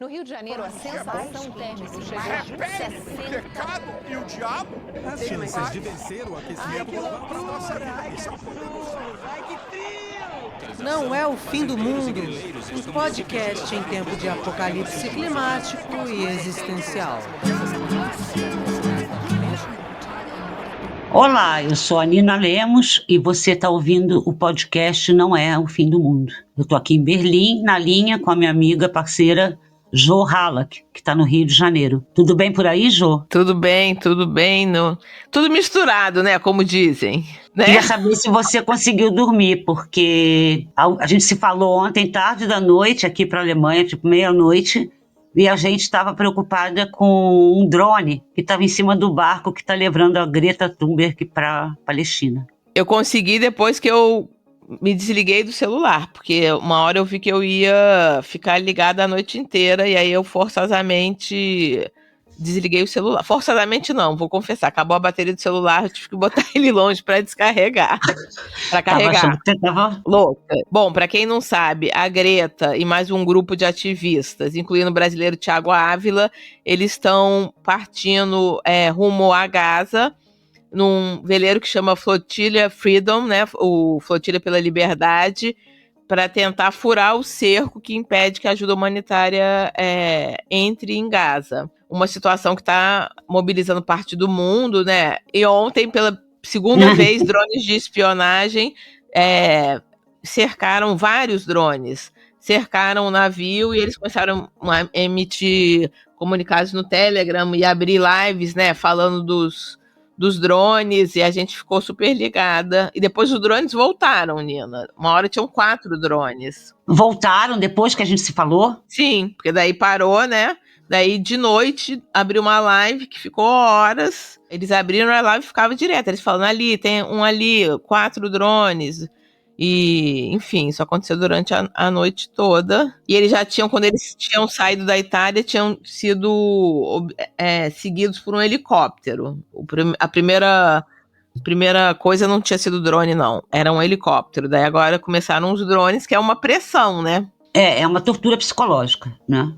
No Rio de Janeiro, a sensação térmica chegou a Repele 60. o pecado e o diabo. As chances de vencer o aquecimento global para nossa vida. Não é o fim do mundo. Um podcast em tempo de apocalipse climático e existencial. Olá, eu sou a Nina Lemos e você está ouvindo o podcast Não é o Fim do Mundo. Eu estou aqui em Berlim, na linha com a minha amiga, parceira, Jo Halak, que está no Rio de Janeiro. Tudo bem por aí, Jo? Tudo bem. Tudo misturado, né? Como dizem. Né? Queria saber se você conseguiu dormir, porque a gente se falou ontem, tarde da noite, aqui para a Alemanha, tipo meia-noite, e a gente estava preocupada com um drone que estava em cima do barco que está levando a Greta Thunberg para a Palestina. Eu consegui depois que eu me desliguei do celular, porque uma hora eu vi que eu ia ficar ligada a noite inteira, e aí eu forçosamente desliguei o celular. Forçosamente não, vou confessar, acabou a bateria do celular, eu tive que botar ele longe para descarregar. Para carregar. Tava achando que você tava louca. Bom, para quem não sabe, a Greta e mais um grupo de ativistas, incluindo o brasileiro Thiago Ávila, eles estão partindo rumo a Gaza, num veleiro que chama Flotilha Freedom, né, o Flotilha pela Liberdade, para tentar furar o cerco que impede que a ajuda humanitária entre em Gaza. Uma situação que está mobilizando parte do mundo, né? E ontem, pela segunda vez, drones de espionagem cercaram vários drones, cercaram o navio e eles começaram a emitir comunicados no Telegram e abrir lives, né, falando dos drones, e a gente ficou super ligada. E depois os drones voltaram, Nina. Uma hora tinham 4 drones. Voltaram depois que a gente se falou? Sim, porque daí parou, né? Daí de noite abriu uma live que ficou horas. Eles abriram a live e ficava direto. Eles falando ali, tem um ali, 4 drones. E, enfim, isso aconteceu durante a noite toda. E eles já tinham, quando eles tinham saído da Itália, tinham sido seguidos por um helicóptero. A primeira coisa não tinha sido drone, não. Era um helicóptero. Daí agora começaram os drones, que é uma pressão, né? É uma tortura psicológica, né?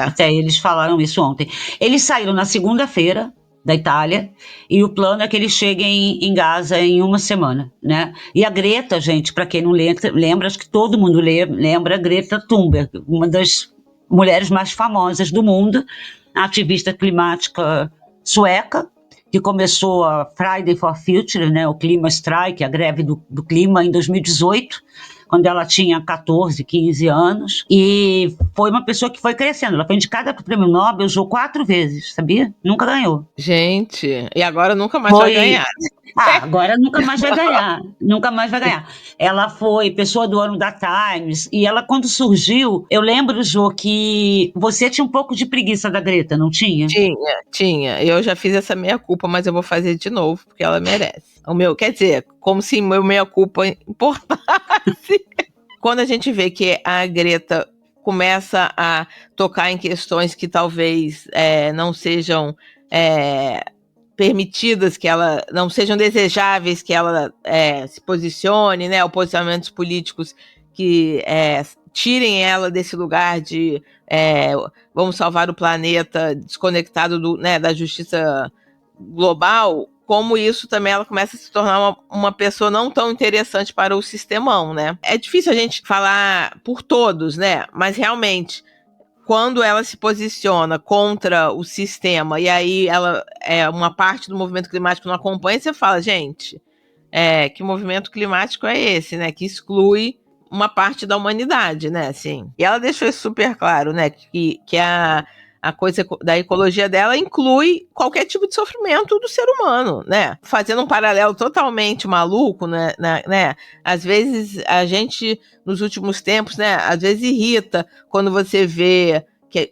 Até eles falaram isso ontem. Eles saíram na segunda-feira da Itália, e o plano é que eles cheguem em Gaza em uma semana, né? E a Greta, gente, para quem não lembra, acho que todo mundo lembra, Greta Thunberg, uma das mulheres mais famosas do mundo, ativista climática sueca, que começou a Friday for Future, né, o Clima Strike, a greve do clima, em 2018, quando ela tinha 14, 15 anos, e foi uma pessoa que foi crescendo. Ela foi indicada para o Prêmio Nobel 4 vezes, sabia? Nunca ganhou. Gente, e agora nunca mais vai ganhar. Agora nunca mais vai ganhar. Ela foi pessoa do ano da Times, e ela, quando surgiu, eu lembro, Jo, que você tinha um pouco de preguiça da Greta, não tinha? Tinha. Eu já fiz essa meia-culpa, mas eu vou fazer de novo, porque ela merece. Quer dizer, como se meu meia-culpa importasse. Quando a gente vê que a Greta começa a tocar em questões que talvez não sejam permitidas, que ela não sejam desejáveis, que ela se posicione, né, ou posicionamentos políticos que tirem ela desse lugar de vamos salvar o planeta desconectado da justiça global, como isso também ela começa a se tornar uma pessoa não tão interessante para o sistemão, né? É difícil a gente falar por todos, né? Mas realmente, quando ela se posiciona contra o sistema, e aí ela uma parte do movimento climático não acompanha, você fala, gente, que movimento climático é esse, né? Que exclui uma parte da humanidade, né? Assim. E ela deixou isso super claro, né? Que a coisa da ecologia dela inclui qualquer tipo de sofrimento do ser humano, né? Fazendo um paralelo totalmente maluco, né? Às vezes a gente, nos últimos tempos, né? Às vezes irrita quando você vê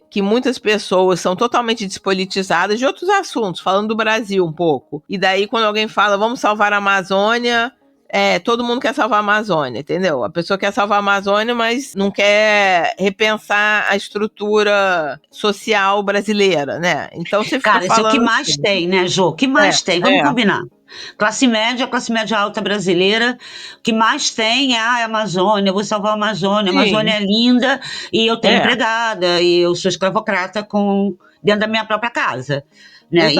que muitas pessoas são totalmente despolitizadas de outros assuntos, falando do Brasil um pouco. E daí quando alguém fala, vamos salvar a Amazônia, todo mundo quer salvar a Amazônia, entendeu? A pessoa quer salvar a Amazônia, mas não quer repensar a estrutura social brasileira, né? Então você fica falando... Cara, isso é o que mais tem, né, Jo? O que mais tem? Vamos combinar. Classe média alta brasileira, o que mais tem é a Amazônia, eu vou salvar a Amazônia, a Amazônia é linda e eu tenho empregada e eu sou escravocrata dentro da minha própria casa. Né?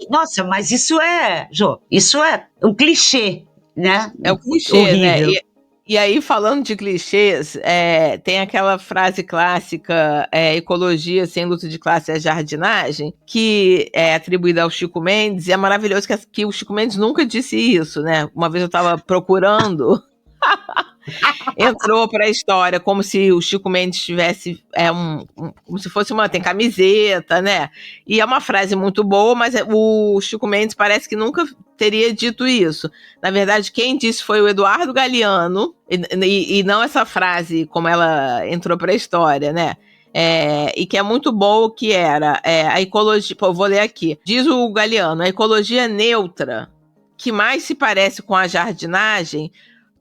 Nossa, mas isso é, Jô, isso é um clichê, né? É um clichê, né? E aí, falando de clichês, tem aquela frase clássica, ecologia sem luta de classe é jardinagem, que é atribuída ao Chico Mendes, e é maravilhoso que o Chico Mendes nunca disse isso, né? Uma vez eu estava procurando, entrou para a história como se o Chico Mendes tivesse, como se fosse tem camiseta, né? E é uma frase muito boa, mas o Chico Mendes parece que nunca teria dito isso. Na verdade, quem disse foi o Eduardo Galeano, e não essa frase como ela entrou para a história, né? E que é muito boa, que era a ecologia, eu vou ler aqui, diz o Galeano, a ecologia neutra, que mais se parece com a jardinagem,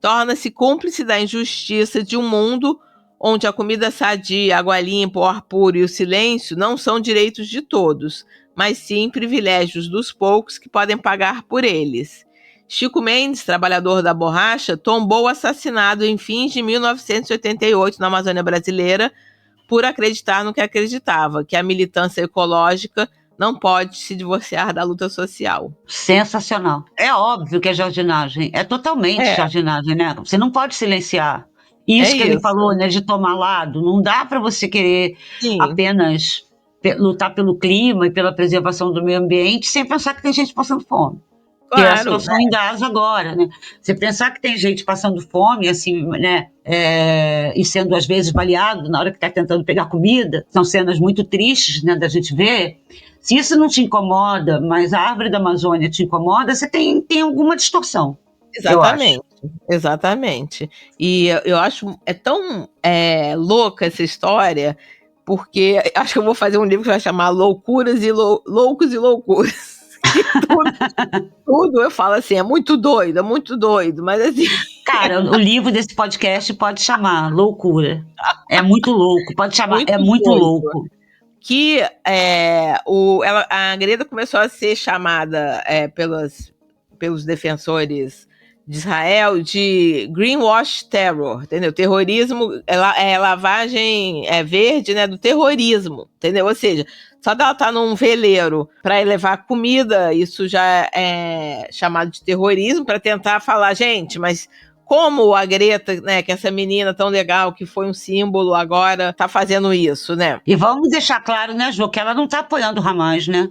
torna-se cúmplice da injustiça de um mundo onde a comida sadia, a água limpa, o ar puro e o silêncio não são direitos de todos, mas sim privilégios dos poucos que podem pagar por eles. Chico Mendes, trabalhador da borracha, tombou assassinado em fins de 1988 na Amazônia brasileira por acreditar no que acreditava, que a militância ecológica não pode se divorciar da luta social. Sensacional. É óbvio que é jardinagem, é totalmente jardinagem, né? Você não pode silenciar. Isso que ele falou, né, de tomar lado, não dá para você querer apenas lutar pelo clima e pela preservação do meio ambiente sem pensar que tem gente passando fome. Que é a situação em Gaza agora, né? Você pensar que tem gente passando fome, assim, né? E sendo às vezes baleado na hora que está tentando pegar comida, são cenas muito tristes, né, da gente ver. Se isso não te incomoda, mas a árvore da Amazônia te incomoda, você tem alguma distorção. Exatamente. E eu acho tão louca essa história, porque acho que eu vou fazer um livro que vai chamar Loucuras e Loucos e Loucuras. Tudo eu falo assim, é muito doido, mas assim... Cara, o livro desse podcast pode chamar Loucura. É muito louco, pode chamar, muito louco. Que a Greta começou a ser chamada pelos defensores de Israel de greenwash terror, entendeu? Terrorismo é lavagem verde, né, do terrorismo, entendeu? Ou seja, só dela estar num veleiro para levar comida, isso já é chamado de terrorismo, para tentar falar, gente, mas como a Greta, né, que essa menina tão legal, que foi um símbolo, agora tá fazendo isso, né? E vamos deixar claro, né, Jô, que ela não tá apoiando o Hamas, né?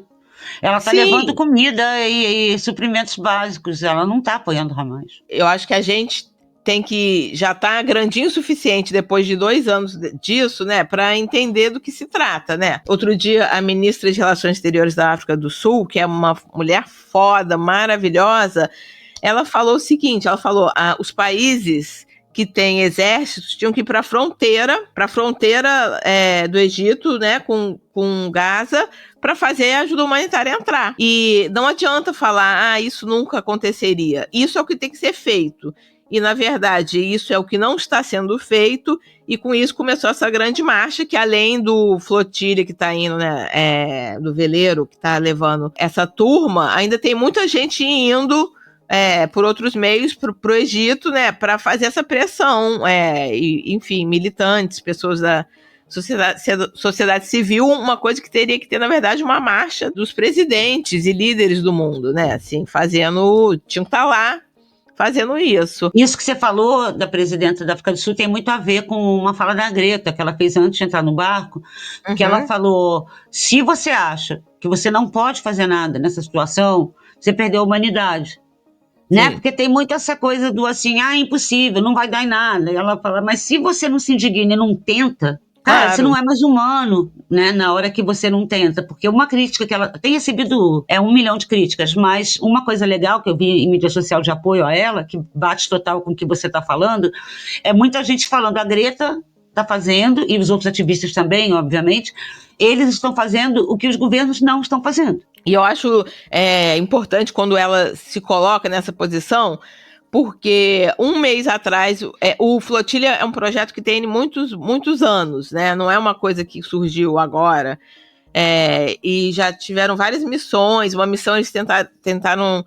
Ela tá levando comida e suprimentos básicos, ela não tá apoiando o Hamas. Eu acho que a gente tem que já tá grandinho o suficiente depois de 2 anos disso, né, para entender do que se trata, né? Outro dia, a ministra de Relações Exteriores da África do Sul, que é uma mulher foda, maravilhosa, ela falou o seguinte, ela falou, os países que têm exércitos tinham que ir para a fronteira do Egito, né, com Gaza, para fazer a ajuda humanitária entrar. E não adianta falar, isso nunca aconteceria. Isso é o que tem que ser feito. E, na verdade, isso é o que não está sendo feito, e com isso começou essa grande marcha, que além do flotilha que está indo, né, do veleiro que está levando essa turma, ainda tem muita gente indo por outros meios pro Egito, né, para fazer essa pressão, enfim, militantes, pessoas da sociedade civil, uma coisa que teria que ter, na verdade, uma marcha dos presidentes e líderes do mundo, né, assim, tinham que estar lá fazendo isso. Isso que você falou da presidenta da África do Sul tem muito a ver com uma fala da Greta, que ela fez antes de entrar no barco, que ela falou, se você acha que você não pode fazer nada nessa situação, você perdeu a humanidade. Né? Porque tem muito essa coisa do assim, impossível, não vai dar em nada. E ela fala, mas se você não se indigna e não tenta, cara, você não é mais humano, né? Na hora que você não tenta. Porque uma crítica que ela tem recebido 1 milhão de críticas, mas uma coisa legal que eu vi em mídia social de apoio a ela, que bate total com o que você está falando, é muita gente falando, a Greta está fazendo, e os outros ativistas também, obviamente, eles estão fazendo o que os governos não estão fazendo. E eu acho importante quando ela se coloca nessa posição, porque 1 mês atrás, o Flotilha é um projeto que tem muitos, muitos anos, né? Não é uma coisa que surgiu agora, e já tiveram várias missões. Uma missão eles tentaram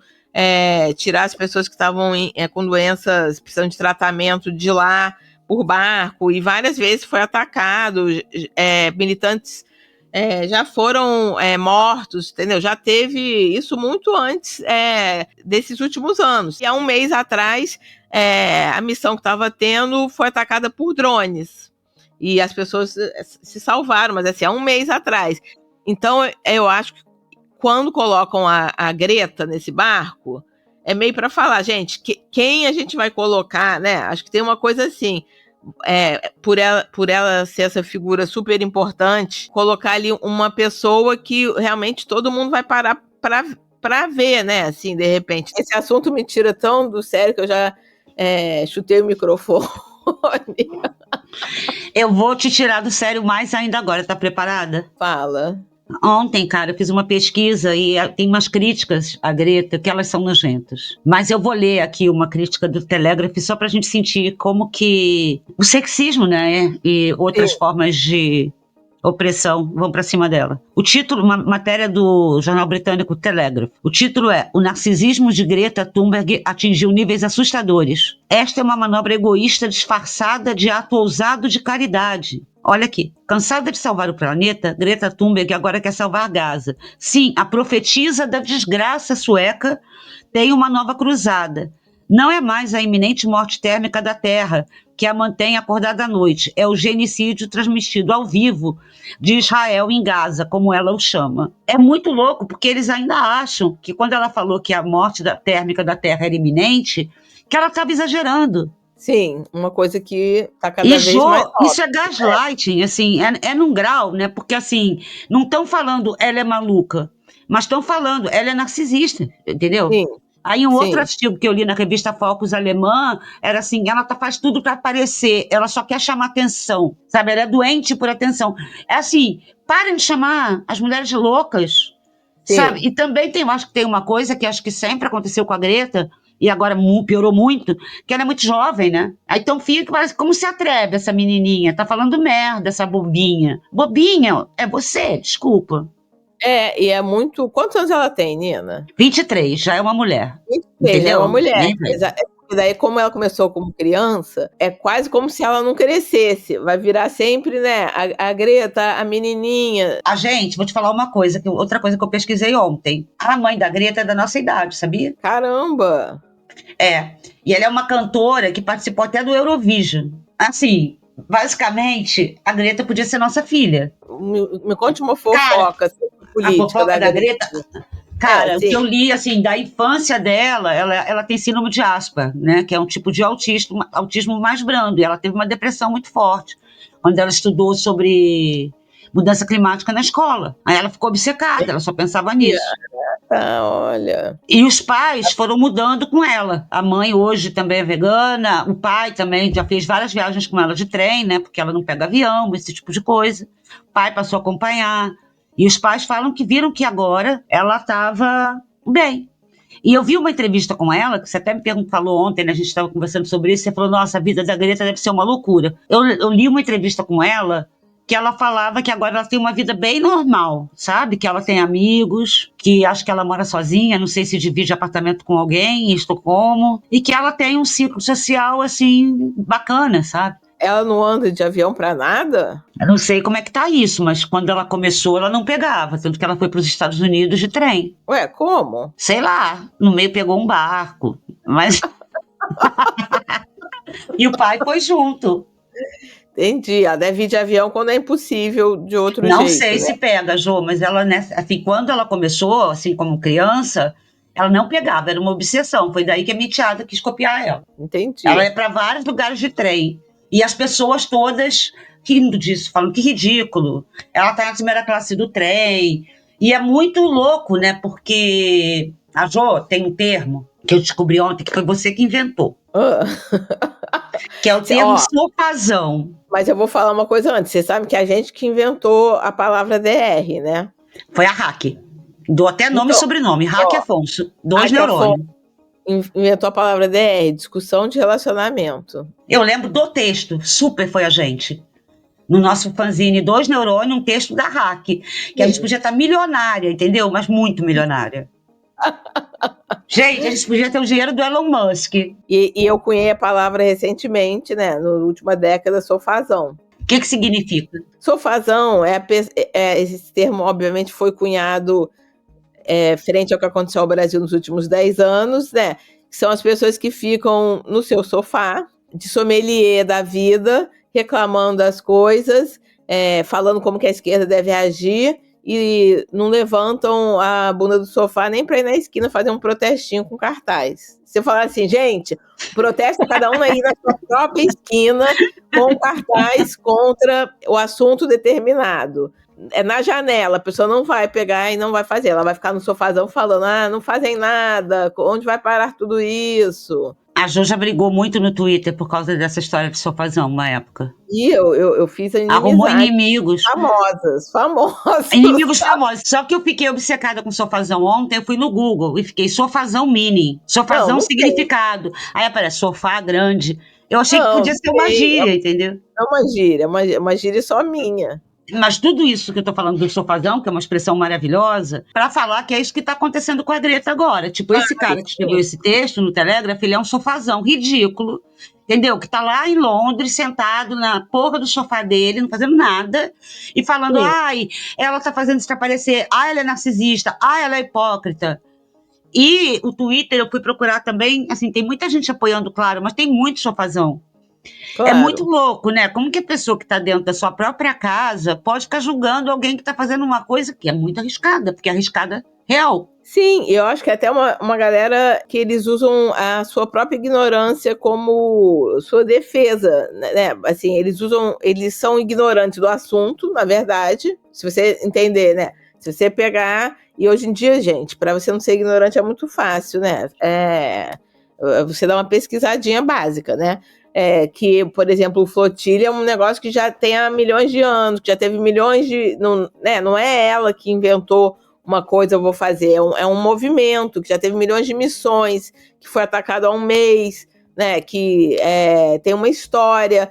tirar as pessoas que estavam com doenças precisando de tratamento de lá por barco, e várias vezes foi atacado, militantes já foram mortos, entendeu? Já teve isso muito antes desses últimos anos. E há um mês atrás, a missão que estava tendo foi atacada por drones. E as pessoas se salvaram, mas assim, há um mês atrás. Então, eu acho que quando colocam a Greta nesse barco, é meio para falar, gente, quem a gente vai colocar, né? Acho que tem uma coisa assim, por ela ser essa figura super importante, colocar ali uma pessoa que realmente todo mundo vai parar para ver, né? Assim, de repente. Esse assunto me tira tão do sério que eu já chutei o microfone. Eu vou te tirar do sério mais ainda agora, tá preparada? Fala. Ontem, cara, eu fiz uma pesquisa e tem umas críticas à Greta que elas são nojentas. Mas eu vou ler aqui uma crítica do Telegraph só pra gente sentir como que o sexismo, né, e outras formas de opressão vão pra cima dela. O título, uma matéria do jornal britânico Telegraph. O título é: O narcisismo de Greta Thunberg atingiu níveis assustadores. Esta é uma manobra egoísta disfarçada de ato ousado de caridade. Olha aqui. Cansada de salvar o planeta, Greta Thunberg agora quer salvar Gaza. Sim, a profetisa da desgraça sueca tem uma nova cruzada. Não é mais a iminente morte térmica da Terra que a mantém acordada à noite. É o genocídio transmitido ao vivo de Israel em Gaza, como ela o chama. É muito louco, porque eles ainda acham que quando ela falou que a morte térmica da Terra era iminente, que ela estava exagerando. Sim, uma coisa que está cada vez mais óbvia. Isso é gaslighting, assim, num grau, né? Porque, assim, não estão falando ela é maluca, mas estão falando ela é narcisista, entendeu? Sim. Aí outro artigo que eu li na revista Focus alemã era assim, ela faz tudo para aparecer, ela só quer chamar atenção, sabe? Ela é doente por atenção. É assim, parem de chamar as mulheres de loucas, sabe? E também acho que tem uma coisa que acho que sempre aconteceu com a Greta, e agora piorou muito, que ela é muito jovem, né? Aí então fica, parece, como se atreve essa menininha, tá falando merda, essa bobinha. Bobinha, é você, desculpa. E é muito... Quantos anos ela tem, Nina? 23, já é uma mulher. 23, é uma mulher. E daí, como ela começou como criança, é quase como se ela não crescesse. Vai virar sempre, né, a Greta, a menininha. A gente, vou te falar uma coisa, outra coisa que eu pesquisei ontem. A mãe da Greta é da nossa idade, sabia? Caramba! E ela é uma cantora que participou até do Eurovision. Assim, basicamente, a Greta podia ser nossa filha. Me conte uma fofoca política. A fofoca da Greta. Cara, o que eu li, assim, da infância dela, ela tem síndrome de Asperger, né? Que é um tipo de autismo mais brando. E ela teve uma depressão muito forte quando ela estudou sobre mudança climática na escola. Aí ela ficou obcecada, ela só pensava nisso. Olha. E os pais foram mudando com ela. A mãe hoje também é vegana, o pai também já fez várias viagens com ela de trem, né? Porque ela não pega avião, esse tipo de coisa. O pai passou a acompanhar. E os pais falam que viram que agora ela estava bem. E eu vi uma entrevista com ela, que você até me falou ontem, né, a gente estava conversando sobre isso, você falou, nossa, a vida da Greta deve ser uma loucura. Eu li uma entrevista com ela, que ela falava que agora ela tem uma vida bem normal, sabe? Que ela tem amigos, que acho que ela mora sozinha, não sei se divide apartamento com alguém em Estocolmo, e que ela tem um ciclo social, assim, bacana, sabe? Ela não anda de avião pra nada? Eu não sei como é que tá isso, mas quando ela começou, ela não pegava, tanto que ela foi para os Estados Unidos de trem. Ué, como? Sei lá, no meio pegou um barco, mas... E o pai foi junto. Entendi, ela deve ir de avião quando é impossível de outro jeito. Não sei se pega, Jô, mas ela, assim, quando ela começou, assim, como criança, ela não pegava, era uma obsessão, foi daí que a minha enteada quis copiar ela. Entendi. Ela ia para vários lugares de trem. E as pessoas todas rindo disso, falando que ridículo. Ela tá na primeira classe do trem. E é muito louco, né? Porque a Jo tem um termo que eu descobri ontem, que foi você que inventou. Que é o termo sofazão. Mas eu vou falar uma coisa antes. Você sabe que a gente que inventou a palavra DR, né? Foi a Hack. Dou até nome e sobrenome. Hack Afonso. 2 neurônios. Inventou a palavra DR, discussão de relacionamento. Eu lembro do texto, super foi a gente. No nosso fanzine 2 neurônios, um texto da Hack, que a gente podia estar milionária, entendeu? Mas muito milionária. Gente, eles podiam ter o dinheiro do Elon Musk. E eu cunhei a palavra recentemente, né? Na última década, sofazão. O que significa? Sofazão, esse termo, obviamente, foi cunhado frente ao que aconteceu ao Brasil nos últimos 10 anos, né? São as pessoas que ficam no seu sofá, de sommelier da vida, reclamando das coisas, falando como que a esquerda deve agir, e não levantam a bunda do sofá nem para ir na esquina fazer um protestinho com cartaz. Você fala assim, gente, protesta cada um aí na sua própria esquina com cartaz contra o assunto determinado. É na janela, a pessoa não vai pegar e não vai fazer, ela vai ficar no sofazão falando, não fazem nada, onde vai parar tudo isso? A Jo já brigou muito no Twitter por causa dessa história de sofazão, uma época. E eu fiz inimizade. Arrumou inimigos. Famosos. Inimigos famosos. Só que eu fiquei obcecada com sofazão ontem, eu fui no Google e fiquei sofazão mini. Sofazão significado. Aí aparece sofá grande. Eu achei que podia ser uma gíria, entendeu? É uma gíria, uma gíria só minha. Mas tudo isso que eu tô falando do sofazão, que é uma expressão maravilhosa, para falar que é isso que tá acontecendo com a Greta agora. Tipo, esse cara que escreveu esse texto no Telegraph, ele é um sofazão ridículo, entendeu? Que tá lá em Londres, sentado na porra do sofá dele, não fazendo nada, e falando, ela tá fazendo isso pra aparecer, ela é narcisista, ela é hipócrita. E o Twitter, eu fui procurar também, assim, tem muita gente apoiando, claro, mas tem muito sofazão. Claro. É muito louco, né? Como que a pessoa que está dentro da sua própria casa pode ficar julgando alguém que está fazendo uma coisa que é muito arriscada, porque é arriscada real. Sim, eu acho que até uma galera que eles usam a sua própria ignorância como sua defesa, né? Assim, eles são ignorantes do assunto, na verdade, se você entender, né? Se você pegar, e hoje em dia, gente, para você não ser ignorante é muito fácil, né? Você dá uma pesquisadinha básica, né? Que, por exemplo, o Flotilha é um negócio que já tem há milhões de anos, que já teve milhões de... Não é ela que inventou uma coisa, eu vou fazer, é um movimento que já teve milhões de missões, que foi atacado há um mês, né, que tem uma história,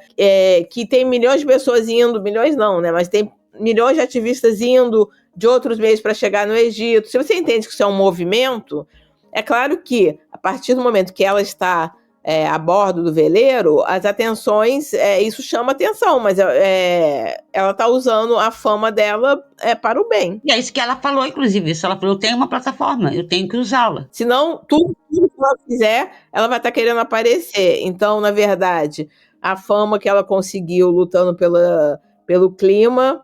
que tem milhões de pessoas indo, milhões não, né, mas tem milhões de ativistas indo de outros meios para chegar no Egito. Se você entende que isso é um movimento, é claro que, a partir do momento que ela está a bordo do veleiro, as atenções, isso chama atenção, mas ela está usando a fama dela para o bem. E é isso que ela falou, inclusive, isso. Ela falou, eu tenho uma plataforma, eu tenho que usá-la. Senão, tudo que ela fizer, ela vai estar querendo aparecer. Então, na verdade, a fama que ela conseguiu lutando pelo clima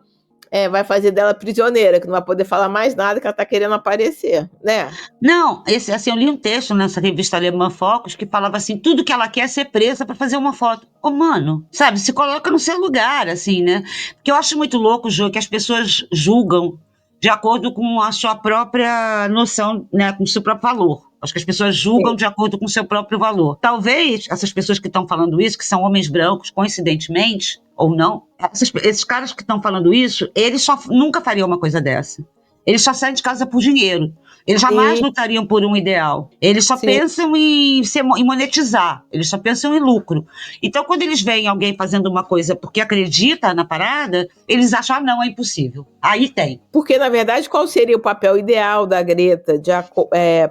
vai fazer dela prisioneira, que não vai poder falar mais nada, que ela está querendo aparecer, né? Não, assim, eu li um texto nessa revista alemã Focus que falava assim, tudo que ela quer é ser presa para fazer uma foto. Mano, sabe, se coloca no seu lugar, assim, né? Porque eu acho muito louco, Jô, que as pessoas julgam de acordo com a sua própria noção, né, com o seu próprio valor. Acho que as pessoas julgam de acordo com o seu próprio valor. Talvez essas pessoas que estão falando isso, que são homens brancos, coincidentemente, ou não, esses caras que estão falando isso, eles nunca fariam uma coisa dessa. Eles só saem de casa por dinheiro. Eles jamais lutariam por um ideal. Eles só pensam em monetizar. Eles só pensam em lucro. Então, quando eles veem alguém fazendo uma coisa porque acredita na parada, eles acham, não, é impossível. Aí tem. Porque, na verdade, qual seria o papel ideal da Greta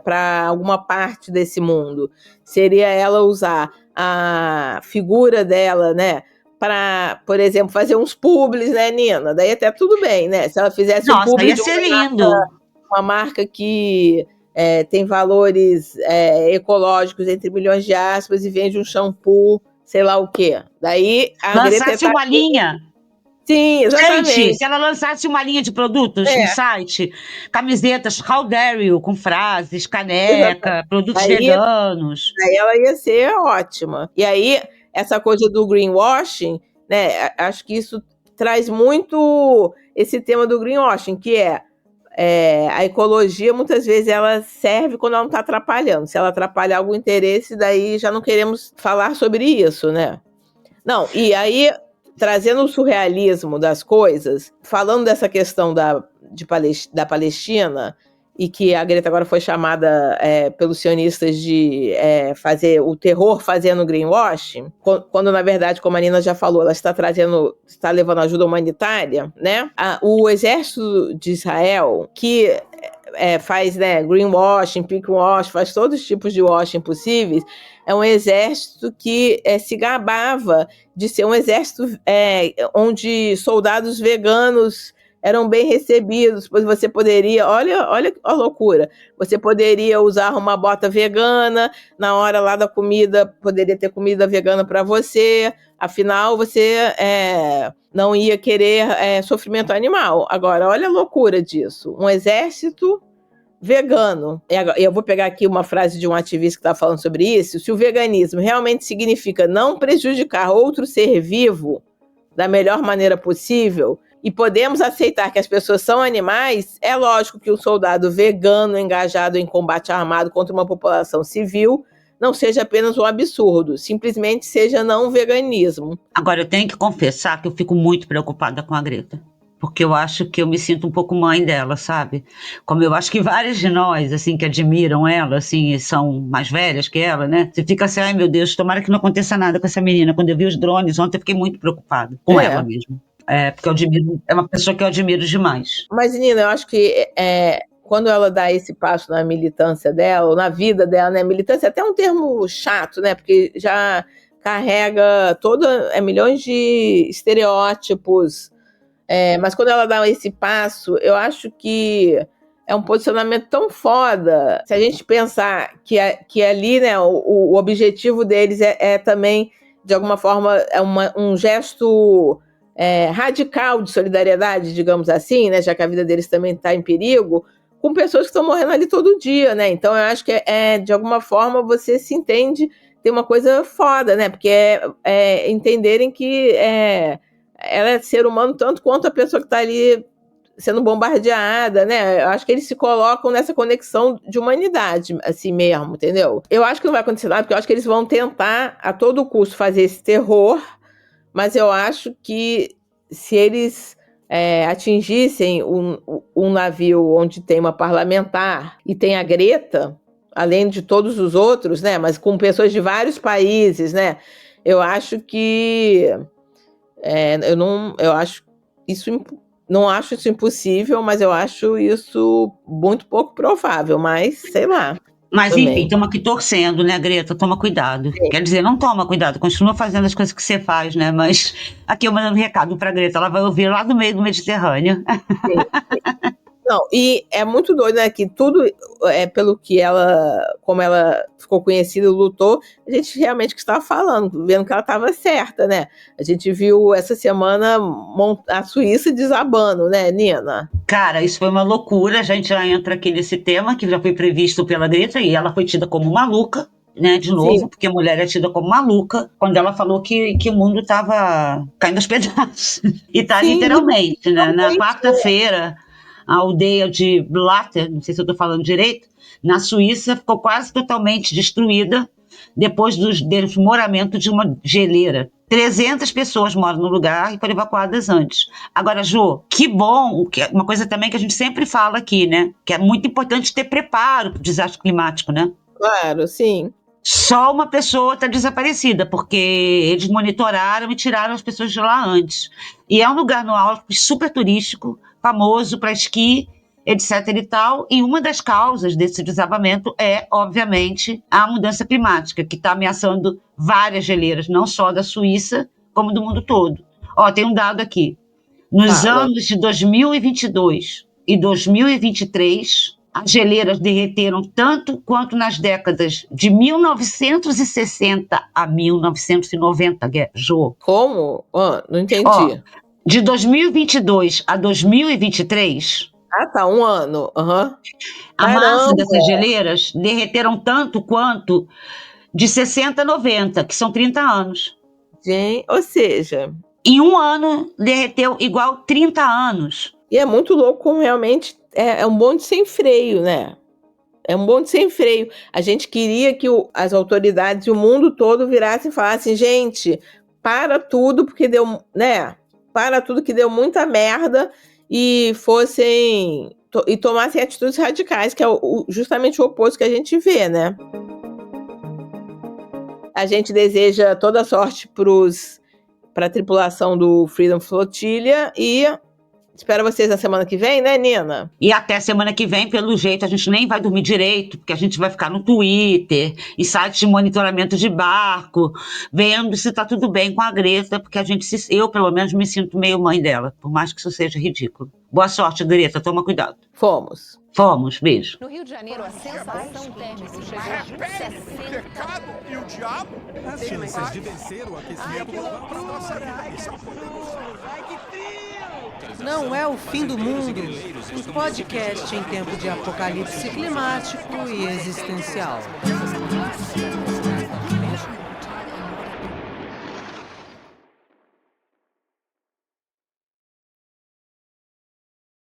para alguma parte desse mundo? Seria ela usar a figura dela, né? Para, por exemplo, fazer uns publis, né, Nina? Daí até tudo bem, né? Se ela fizesse um publi de uma marca que tem valores ecológicos entre milhões de aspas e vende um shampoo, sei lá o quê. Daí a lançasse uma linha. Sim, exatamente. Gente, se ela lançasse uma linha de produtos no site, camisetas How Dare You, com frases, caneca, produtos veganos. Aí ela ia ser ótima. E aí, essa coisa do greenwashing, né? Acho que isso traz muito esse tema do greenwashing, que a ecologia, muitas vezes, ela serve quando ela não está atrapalhando. Se ela atrapalhar algum interesse, daí já não queremos falar sobre isso, né? Não, e aí, trazendo o surrealismo das coisas, falando dessa questão da Palestina, e que a Greta agora foi chamada pelos sionistas de fazer o terror fazendo greenwashing, quando na verdade, como a Nina já falou, ela está levando ajuda humanitária, né? O exército de Israel, que faz, né, greenwashing, pinkwashing, faz todos os tipos de washing possíveis, é um exército que se gabava de ser um exército onde soldados veganos eram bem recebidos, pois você poderia, olha a loucura, você poderia usar uma bota vegana, na hora lá da comida, poderia ter comida vegana para você, afinal você não ia querer sofrimento animal. Agora, olha a loucura disso, um exército vegano. Eu vou pegar aqui uma frase de um ativista que está falando sobre isso. Se o veganismo realmente significa não prejudicar outro ser vivo da melhor maneira possível, e podemos aceitar que as pessoas são animais, é lógico que um soldado vegano engajado em combate armado contra uma população civil não seja apenas um absurdo, simplesmente seja não veganismo. Agora, eu tenho que confessar que eu fico muito preocupada com a Greta, porque eu acho que eu me sinto um pouco mãe dela, sabe? Como eu acho que várias de nós, assim, que admiram ela, assim, são mais velhas que ela, né? Você fica assim, ai meu Deus, tomara que não aconteça nada com essa menina. Quando eu vi os drones ontem, eu fiquei muito preocupada com ela mesmo. Porque eu admiro, é uma pessoa que eu admiro demais. Mas, Nina, eu acho que quando ela dá esse passo na militância dela, ou na vida dela, né? Militância é até um termo chato, né? Porque já carrega milhões de estereótipos. Mas quando ela dá esse passo, eu acho que é um posicionamento tão foda. Se a gente pensar que ali, né, o objetivo deles é também, de alguma forma, um gesto radical de solidariedade, digamos assim, né, já que a vida deles também está em perigo, com pessoas que estão morrendo ali todo dia, né? Então eu acho que de alguma forma você se entende, tem uma coisa foda, né? Porque entenderem que ela é ser humano tanto quanto a pessoa que está ali sendo bombardeada, né? Eu acho que eles se colocam nessa conexão de humanidade, assim mesmo, entendeu? Eu acho que não vai acontecer nada, porque eu acho que eles vão tentar a todo custo fazer esse terror, mas eu acho que se eles atingissem um navio onde tem uma parlamentar e tem a Greta, além de todos os outros, né? Mas com pessoas de vários países, né? Eu acho que não acho isso impossível, mas eu acho isso muito pouco provável, mas sei lá. Mas também. Enfim, estamos aqui torcendo, né, Greta? Toma cuidado. Quer dizer, não toma cuidado, continua fazendo as coisas que você faz, né? Mas aqui eu mandando um recado pra Greta, ela vai ouvir lá do meio do Mediterrâneo. Sim. Não, e é muito doido, né, que tudo pelo que como ela ficou conhecida, lutou, a gente realmente que estava falando, vendo que ela estava certa, né? A gente viu essa semana a Suíça desabando, né, Nina? Cara, isso foi uma loucura, a gente já entra aqui nesse tema que já foi previsto pela Greta e ela foi tida como maluca, né, de novo, Sim. porque a mulher é tida como maluca, quando ela falou que o mundo estava caindo aos pedaços. E tá Sim, literalmente, né? Na quarta-feira, a aldeia de Blatter, não sei se eu estou falando direito, na Suíça, ficou quase totalmente destruída depois do desmoramento de uma geleira. 300 pessoas moram no lugar e foram evacuadas antes. Agora, Jô, que bom, uma coisa também que a gente sempre fala aqui, né? Que é muito importante ter preparo para o desastre climático, né? Claro, sim. Só uma pessoa está desaparecida, porque eles monitoraram e tiraram as pessoas de lá antes. E é um lugar no Alpes super turístico, famoso para esqui, etc. e tal. E uma das causas desse desabamento é, obviamente, a mudança climática, que está ameaçando várias geleiras, não só da Suíça, como do mundo todo. Ó, tem um dado aqui. Nos anos de 2022 e 2023... as geleiras derreteram tanto quanto nas décadas de 1960 a 1990, Jô. Como? Não entendi. De 2022 a 2023... tá, um ano. Uhum. A massa dessas geleiras derreteram tanto quanto de 60 a 90, que são 30 anos. Gente, ou seja... em um ano, derreteu igual 30 anos. E é muito louco como realmente... é um bonde sem freio, né? É um bonde sem freio. A gente queria que as autoridades e o mundo todo virassem e falassem, gente, para tudo, porque deu, né? Para tudo que deu muita merda e tomassem atitudes radicais, que é justamente o oposto que a gente vê, né? A gente deseja toda sorte para a tripulação do Freedom Flotilla e Espero vocês na semana que vem, né, Nina? E até semana que vem, pelo jeito, a gente nem vai dormir direito, porque a gente vai ficar no Twitter, em sites de monitoramento de barco, vendo se tá tudo bem com a Greta, porque eu, pelo menos, me sinto meio mãe dela, por mais que isso seja ridículo. Boa sorte, Greta, toma cuidado. Fomos. Fomos, beijo. No Rio de Janeiro, a sensação térmica chegou a Repete o 60. pecado e o diabo. As chances de vencer o aquecimento global para a nossa vida. Isso é um poderoso. Não é o fim do mundo. Um podcast em tempo de apocalipse climático e existencial.